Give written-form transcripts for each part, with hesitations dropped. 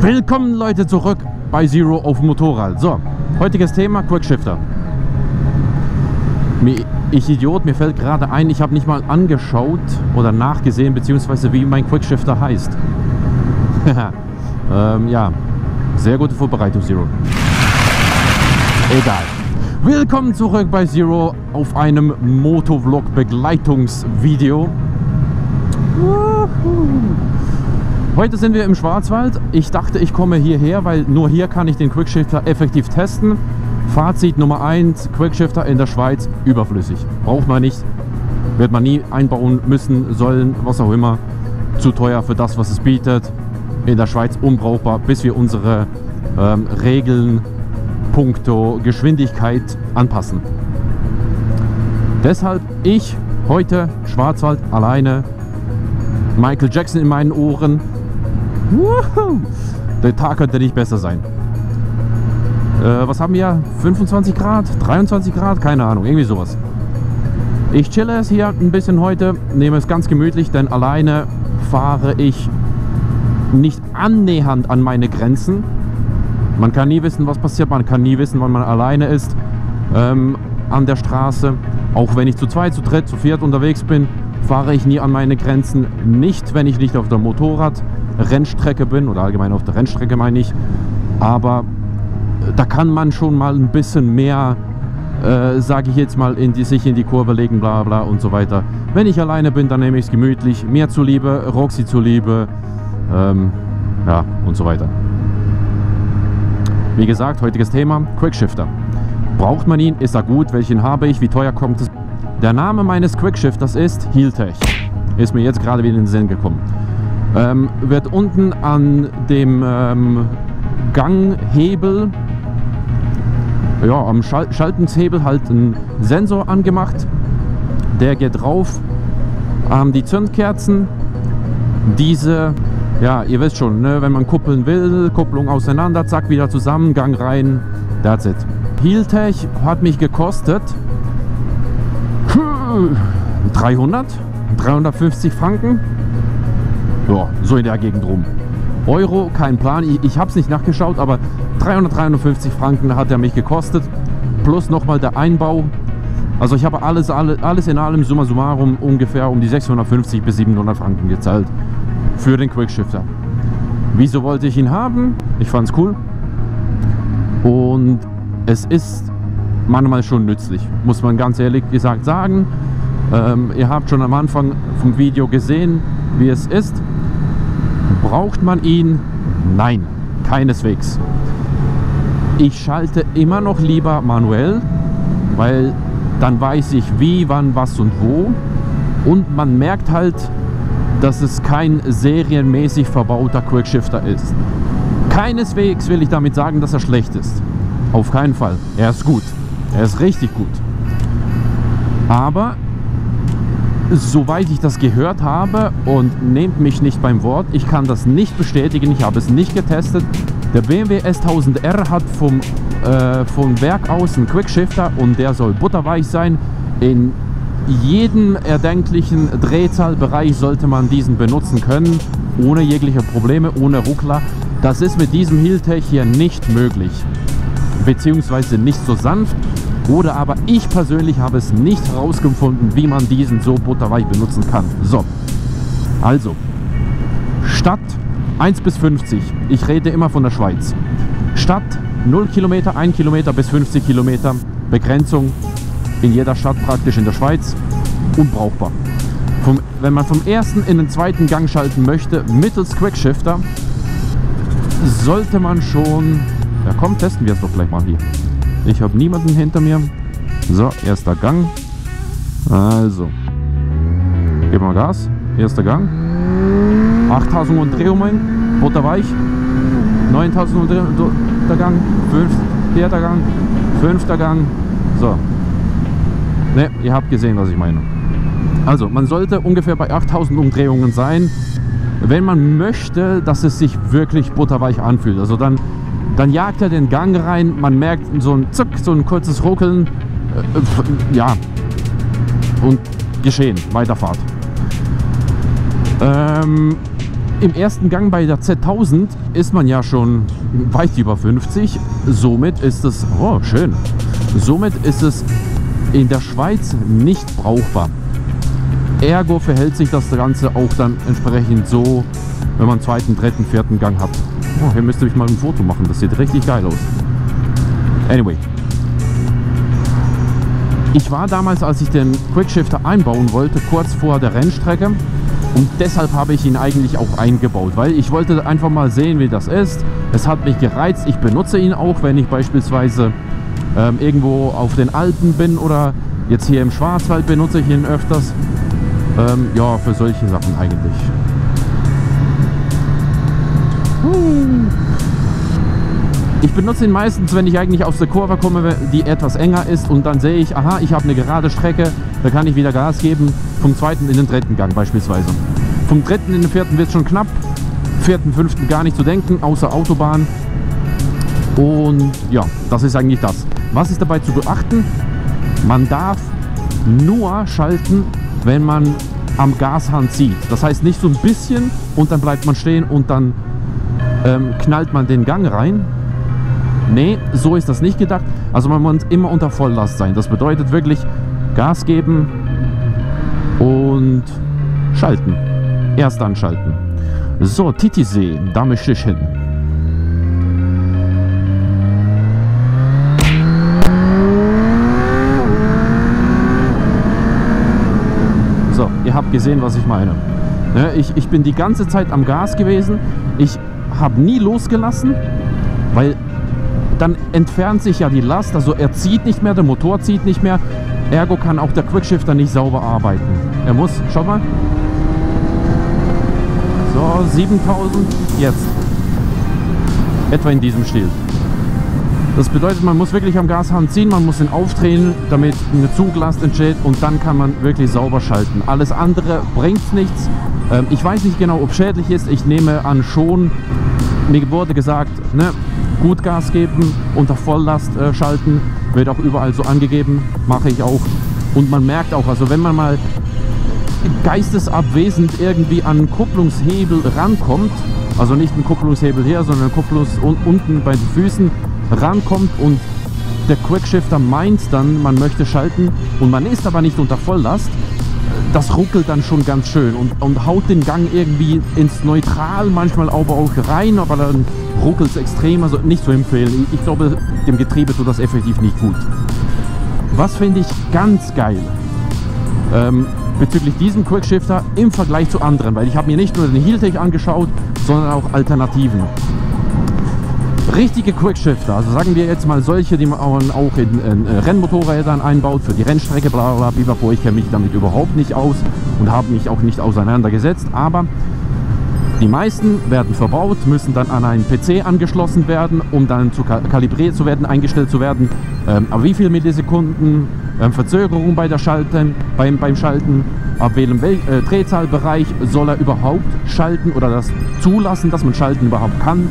Willkommen Leute zurück bei Zero auf dem Motorrad. So, heutiges Thema Quickshifter. Ich Idiot, mir fällt gerade ein, ich habe nicht mal angeschaut oder nachgesehen, beziehungsweise wie mein Quickshifter heißt. Ja, sehr gute Vorbereitung, Zero. Egal. Willkommen zurück bei Zero auf einem Motovlog-Begleitungsvideo. Heute sind wir im Schwarzwald. Ich dachte, ich komme hierher, weil nur hier kann ich den Quickshifter effektiv testen. Fazit Nummer 1, Quickshifter in der Schweiz überflüssig. Braucht man nicht, wird man nie einbauen müssen, sollen, was auch immer. Zu teuer für das, was es bietet. In der Schweiz unbrauchbar, bis wir unsere Regeln puncto Geschwindigkeit anpassen. Deshalb ich heute Schwarzwald alleine. Michael Jackson in meinen Ohren. Woohoo! Der Tag könnte nicht besser sein. Was haben wir? 25 Grad? 23 Grad? Keine Ahnung, irgendwie sowas. Ich chille es hier ein bisschen heute, nehme es ganz gemütlich, denn alleine fahre ich nicht annähernd an meine Grenzen. Man kann nie wissen, was passiert, man kann nie wissen, wann man alleine ist an der Straße. Auch wenn ich zu zweit, zu dritt, zu viert unterwegs bin, fahre ich nie an meine Grenzen. Nicht, wenn ich nicht auf der Motorrad-Rennstrecke bin oder allgemein auf der Rennstrecke meine ich. Aber da kann man schon mal ein bisschen mehr, sage ich jetzt mal, sich in die Kurve legen, bla bla und so weiter. Wenn ich alleine bin, dann nehme ich es gemütlich. Mir zuliebe, Roxy zuliebe, ja und so weiter. Wie gesagt, heutiges Thema, Quickshifter. Braucht man ihn? Ist er gut? Welchen habe ich? Wie teuer kommt es? Der Name meines Quickshifters ist Heeltech. Ist mir jetzt gerade wieder in den Sinn gekommen. Wird unten an dem Ganghebel, ja, am Schaltungshebel halt ein Sensor angemacht. Der geht drauf. Die Zündkerzen. Diese, ja, ihr wisst schon, ne, wenn man kuppeln will, Kupplung auseinander, zack, wieder zusammen, Gang rein. That's it. Heeltech hat mich gekostet 350 Franken, ja, so in der Gegend rum. Euro, kein Plan, ich habe es nicht nachgeschaut, aber 350 Franken hat er mich gekostet, plus nochmal der Einbau. Also ich habe alles in allem, summa summarum, ungefähr um die 650 bis 700 Franken gezahlt für den Quickshifter. Wieso wollte ich ihn haben? Ich fand es cool und es ist manchmal schon nützlich, muss man ganz ehrlich gesagt sagen. Ihr habt schon am Anfang vom Video gesehen, wie es ist. Braucht man ihn? Nein, keineswegs. Ich schalte immer noch lieber manuell, weil dann weiß ich wie, wann, was und wo. Und man merkt halt, dass es kein serienmäßig verbauter Quickshifter ist. Keineswegs will ich damit sagen, dass er schlecht ist. Auf keinen Fall. Er ist gut. Er ist richtig gut. Aber soweit ich das gehört habe, und nehmt mich nicht beim Wort, ich kann das nicht bestätigen, ich habe es nicht getestet. Der BMW S1000R hat vom Werk aus einen Quickshifter und der soll butterweich sein. In jedem erdenklichen Drehzahlbereich sollte man diesen benutzen können, ohne jegliche Probleme, ohne Ruckler. Das ist mit diesem Heeltech hier nicht möglich, beziehungsweise nicht so sanft. Oder aber ich persönlich habe es nicht herausgefunden, wie man diesen so butterweich benutzen kann. So, also, statt 1 bis 50, ich rede immer von der Schweiz, statt 0 Kilometer, 1 Kilometer bis 50 Kilometer, Begrenzung in jeder Stadt praktisch in der Schweiz, unbrauchbar. Wenn man vom ersten in den zweiten Gang schalten möchte, mittels Quickshifter, sollte man schon, ja komm, testen wir es doch gleich mal hier. Ich habe niemanden hinter mir. So, erster Gang. Also, geben wir Gas. erster Gang. 8000 Umdrehungen, butterweich. 9000 Umdrehungen, dritter Gang. Vierter Gang. Fünfter Gang. So. Ne, ihr habt gesehen, was ich meine. Also, man sollte ungefähr bei 8000 Umdrehungen sein, wenn man möchte, dass es sich wirklich butterweich anfühlt. Also dann jagt er den Gang rein, man merkt so ein Zuck, so ein kurzes Ruckeln. Ja. Und geschehen, Weiterfahrt. Im ersten Gang bei der Z1000 ist man ja schon weit über 50. Somit ist es, oh schön, somit ist es in der Schweiz nicht brauchbar. Ergo verhält sich das Ganze auch dann entsprechend so, wenn man zweiten, dritten, vierten Gang hat. Oh, hier müsste ich mal ein Foto machen, das sieht richtig geil aus. Anyway. Ich war damals, als ich den Quickshifter einbauen wollte, kurz vor der Rennstrecke. Und deshalb habe ich ihn eigentlich auch eingebaut, weil ich wollte einfach mal sehen, wie das ist. Es hat mich gereizt. Ich benutze ihn auch, wenn ich beispielsweise irgendwo auf den Alpen bin oder jetzt hier im Schwarzwald benutze ich ihn öfters. Ja, für solche Sachen eigentlich. Ich benutze ihn meistens, wenn ich eigentlich aus der Kurve komme, die etwas enger ist und dann sehe ich, aha, ich habe eine gerade Strecke, da kann ich wieder Gas geben, vom zweiten in den dritten Gang beispielsweise. Vom dritten in den vierten wird es schon knapp, vierten, fünften gar nicht zu denken, außer Autobahn. Und ja, das ist eigentlich das. Was ist dabei zu beachten? Man darf nur schalten, wenn man am Gashahn zieht. Das heißt nicht so ein bisschen und dann bleibt man stehen und dann knallt man den Gang rein. Nee, so ist das nicht gedacht. Also man muss immer unter Volllast sein. Das bedeutet wirklich Gas geben und schalten. Erst dann schalten. So, Titisee, da möchte ich hin. So, ihr habt gesehen, was ich meine. Ich bin die ganze Zeit am Gas gewesen. Ich habe nie losgelassen, weil dann entfernt sich ja die Last, also er zieht nicht mehr, der Motor zieht nicht mehr, ergo kann auch der Quickshifter nicht sauber arbeiten. Er muss, schau mal, so 7000, jetzt, etwa in diesem Stil. Das bedeutet, man muss wirklich am Gashahn ziehen, man muss ihn aufdrehen, damit eine Zuglast entsteht und dann kann man wirklich sauber schalten. Alles andere bringt nichts. Ich weiß nicht genau, ob schädlich ist, ich nehme an schon. Mir wurde gesagt, ne, gut Gas geben, unter Volllast schalten, wird auch überall so angegeben, mache ich auch. Und man merkt auch, also wenn man mal geistesabwesend irgendwie an einen Kupplungshebel rankommt, also nicht ein Kupplungshebel hier, sondern ein Kupplungs unten bei den Füßen rankommt und der Quickshifter meint dann, man möchte schalten und man ist aber nicht unter Volllast, das ruckelt dann schon ganz schön und haut den Gang irgendwie ins Neutral, manchmal aber auch rein, aber dann ruckelt es extrem, also nicht zu empfehlen. Ich glaube, dem Getriebe tut das effektiv nicht gut. Was finde ich ganz geil bezüglich diesem Quickshifter im Vergleich zu anderen, weil ich habe mir nicht nur den Heeltech angeschaut, sondern auch Alternativen. Richtige Quickshifter, also sagen wir jetzt mal solche, die man auch in Rennmotorrädern einbaut, für die Rennstrecke, bla bla bla, ich kenne mich damit überhaupt nicht aus und habe mich auch nicht auseinandergesetzt, aber die meisten werden verbaut, müssen dann an einen PC angeschlossen werden, um dann zu kalibriert zu werden, eingestellt zu werden. Aber wie viele Millisekunden Verzögerung bei der beim Schalten, ab welchem Drehzahlbereich soll er überhaupt schalten oder das zulassen, dass man schalten überhaupt kann.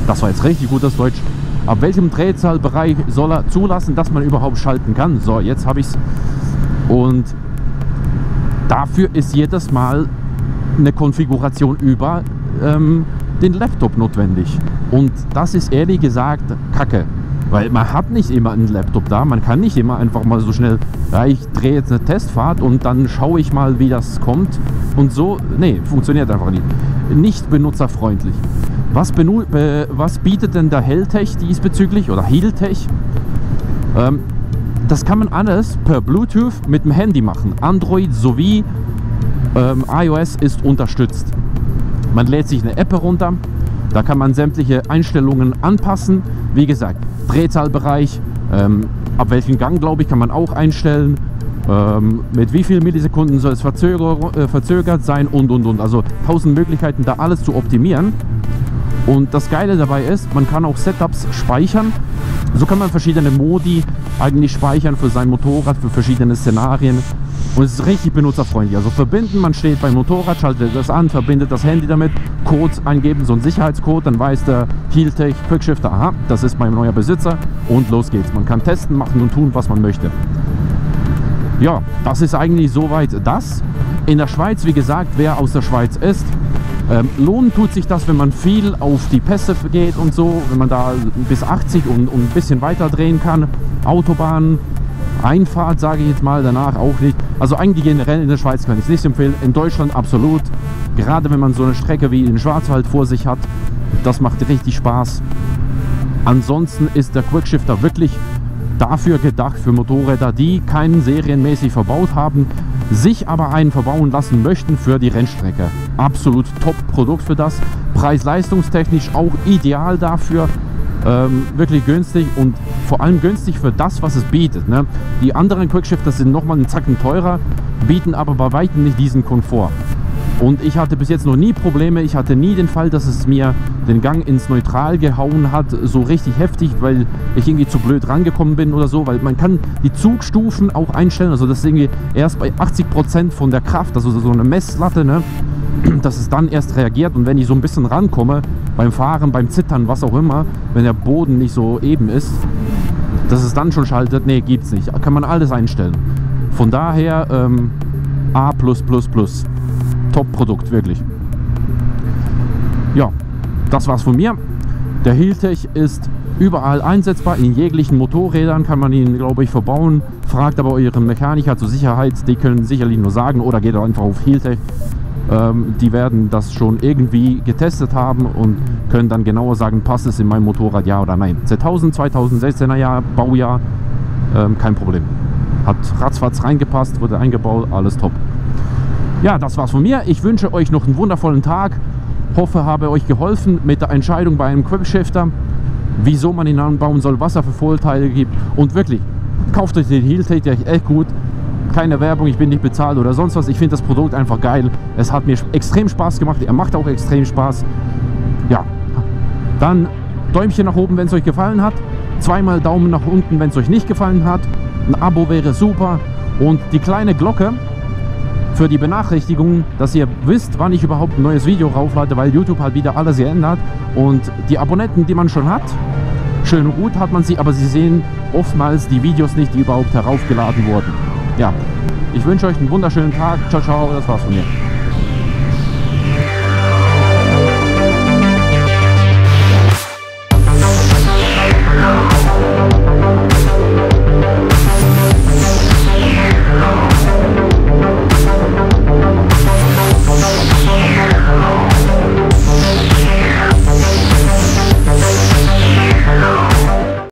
Das war jetzt richtig gutes Deutsch. Ab welchem Drehzahlbereich soll er zulassen, dass man überhaupt schalten kann? So, jetzt habe ich es. Und dafür ist jedes Mal eine Konfiguration über den Laptop notwendig. Und das ist ehrlich gesagt Kacke. Weil man hat nicht immer einen Laptop da. Man kann nicht immer einfach mal so schnell, ja, ich drehe jetzt eine Testfahrt und dann schaue ich mal, wie das kommt. Und so, nee, funktioniert einfach nicht. Nicht benutzerfreundlich. Was bietet denn der Heeltech diesbezüglich oder Heeltech? Das kann man alles per Bluetooth mit dem Handy machen. Android sowie iOS ist unterstützt. Man lädt sich eine App herunter, da kann man sämtliche Einstellungen anpassen. Wie gesagt, Drehzahlbereich, ab welchem Gang, glaube ich, kann man auch einstellen. Mit wie vielen Millisekunden soll es verzögert sein und. Also 1000 Möglichkeiten, da alles zu optimieren. Und das Geile dabei ist, man kann auch Setups speichern. So kann man verschiedene Modi eigentlich speichern für sein Motorrad, für verschiedene Szenarien. Und es ist richtig benutzerfreundlich. Also verbinden, man steht beim Motorrad, schaltet das an, verbindet das Handy damit, Code eingeben, so ein Sicherheitscode, dann weiß der Heeltech Quickshifter, aha, das ist mein neuer Besitzer und los geht's. Man kann testen, machen und tun, was man möchte. Ja, das ist eigentlich soweit das. In der Schweiz, wie gesagt, wer aus der Schweiz ist, lohnen tut sich das, wenn man viel auf die Pässe geht und so, wenn man da bis 80 und ein bisschen weiter drehen kann. Autobahn, Einfahrt, sage ich jetzt mal, danach auch nicht. Also eigentlich generell in der Schweiz kann ich es nicht empfehlen. In Deutschland absolut. Gerade wenn man so eine Strecke wie den Schwarzwald vor sich hat, das macht richtig Spaß. Ansonsten ist der Quickshifter wirklich dafür gedacht, für Motorräder, die keinen serienmäßig verbaut haben, sich aber einen verbauen lassen möchten für die Rennstrecke. Absolut Top-Produkt für das. Preis-leistungstechnisch auch ideal dafür. Wirklich günstig und vor allem günstig für das, was es bietet. Ne? Die anderen Quickshifter sind nochmal einen Zacken teurer, bieten aber bei weitem nicht diesen Komfort. Und ich hatte bis jetzt noch nie Probleme. Ich hatte nie den Fall, dass es mir den Gang ins Neutral gehauen hat, so richtig heftig, weil ich irgendwie zu blöd rangekommen bin oder so. Weil man kann die Zugstufen auch einstellen. Also das ist irgendwie erst bei 80% von der Kraft, also so eine Messlatte, ne? Dass es dann erst reagiert. Und wenn ich so ein bisschen rankomme, beim Fahren, beim Zittern, was auch immer, wenn der Boden nicht so eben ist, dass es dann schon schaltet, nee, gibt's nicht. Kann man alles einstellen. Von daher A+++. Top-Produkt, wirklich. Ja, das war's von mir. Der Heeltech ist überall einsetzbar. In jeglichen Motorrädern kann man ihn, glaube ich, verbauen. Fragt aber euren Mechaniker zur Sicherheit. Die können sicherlich nur sagen. Oder geht einfach auf Heeltech. Die werden das schon irgendwie getestet haben und können dann genauer sagen, passt es in mein Motorrad, ja oder nein. 2016er Jahr, Baujahr, kein Problem. Hat ratzfatz reingepasst, wurde eingebaut, alles top. Ja, das war's von mir. Ich wünsche euch noch einen wundervollen Tag. Hoffe, habe euch geholfen mit der Entscheidung bei einem Quickshifter, wieso man ihn anbauen soll, was er für Vorteile gibt. Und wirklich, kauft euch den Heeltech, der ist echt gut. Keine Werbung, ich bin nicht bezahlt oder sonst was. Ich finde das Produkt einfach geil. Es hat mir extrem Spaß gemacht. Er macht auch extrem Spaß. Ja, dann Däumchen nach oben, wenn es euch gefallen hat. Zweimal Daumen nach unten, wenn es euch nicht gefallen hat. Ein Abo wäre super. Und die kleine Glocke für die Benachrichtigungen, dass ihr wisst, wann ich überhaupt ein neues Video rauflade, weil YouTube halt wieder alles geändert. Und die Abonnenten, die man schon hat, schön und gut hat man sie, aber sie sehen oftmals die Videos nicht, die überhaupt heraufgeladen wurden. Ja, ich wünsche euch einen wunderschönen Tag. Ciao, ciao, das war's von mir.